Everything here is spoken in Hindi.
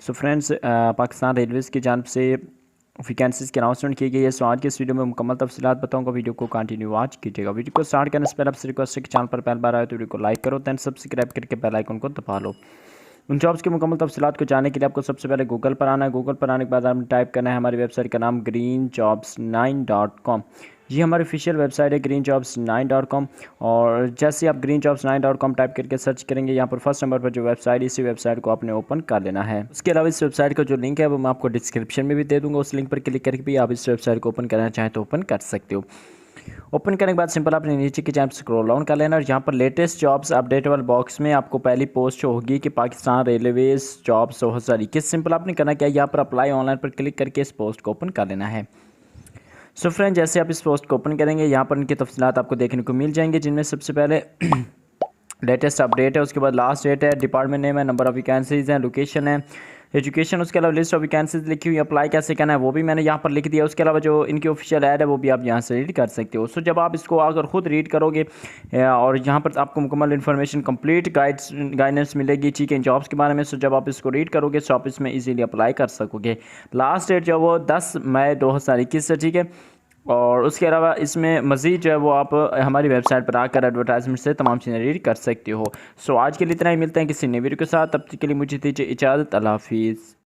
सो फ्रेंड्स, पाकिस्तान रेलवेज़ की जानिब से वैकेंसीज़ की अनाउंसमेंट की गई है। सो आज के इस वीडियो में मुकम्मल तफसीलात बताऊँगा। वीडियो को कंटिन्यू वॉच कीजिएगा। वीडियो को स्टार्ट करने से पहले आपसे रिक्वेस्ट है कि चैनल पर पहली बार आए तो वीडियो को लाइक करो, दैन सब्सक्राइब करके बेल आइकन को दबा लो। उन जॉब्स के मुकम्मल तफसीलात को जानने के लिए आपको सबसे पहले गूगल पर आना है। गूगल पर आने के बाद आपने टाइप करना है हमारी वेबसाइट का नाम greenjobs9.com। ये हमारी ऑफिशियल वेबसाइट है greenjobs9.com। और जैसे आप greenjobs9.com टाइप करके सर्च करेंगे, यहाँ पर फर्स्ट नंबर पर जो वेबसाइट, इसी वेबसाइट को आपने ओपन कर लेना है। उसके अलावा इस वेबसाइट का जो लिंक है वो मैं आपको डिस्क्रिप्शन में भी दे दूँगा। उस लिंक पर क्लिक करके भी आप इस वेबसाइट को ओपन करना चाहें तो ओपन कर सकते हो। ओपन करने के बाद सिंपल आपने नीचे की जानिब स्क्रॉल डाउन कर लेना और यहाँ पर लेटेस्ट जॉब्स अपडेट वाले बॉक्स में आपको पहली पोस्ट होगी कि पाकिस्तान रेलवेज जॉब्स 2021। सिंपल आपने करना क्या है, यहाँ पर अप्लाई ऑनलाइन पर क्लिक करके इस पोस्ट को ओपन कर लेना है। सो फ्रेंड, जैसे आप इस पोस्ट को ओपन करेंगे, यहाँ पर इनकी तफसीलात आपको देखने को मिल जाएंगे, जिनमें सबसे पहले लेटेस्ट अपडेट है, उसके बाद लास्ट डेट है, डिपार्टमेंट नेम है, नंबर ऑफ वैकेंसीज़ हैं, लोकेशन है, एजुकेशन, उसके अलावा लिस्ट ऑफ वैकेंसीज लिखी हुई, अप्लाई कैसे करना है वो भी मैंने यहाँ पर लिख दिया। उसके अलावा जो इनकी ऑफिशियल ऐड है वो भी आप यहाँ से रीड कर सकते हो। सो जब आप इसको अगर खुद रीड करोगे और यहाँ पर आपको मुकम्मल इन्फॉर्मेशन कंप्लीट गाइडेंस मिलेगी ठीक है इन जॉब्स के बारे में। सो जब आप इसको रीड करोगे तो आप इसमें इजीली अप्लाई कर सकोगे। लास्ट डेट जो वो 10 मई 2021 है, ठीक है। और उसके अलावा इसमें मज़ीद जो है वो आप हमारी वेबसाइट पर आकर एडवर्टाइजमेंट से तमाम चीज़ें रीड कर सकते हो। सो आज के लिए इतना ही, मिलते हैं किसी नई वीडियो के साथ। तब तक के लिए मुझे दीजिए इजाज़त। अल्लाह हाफिज़।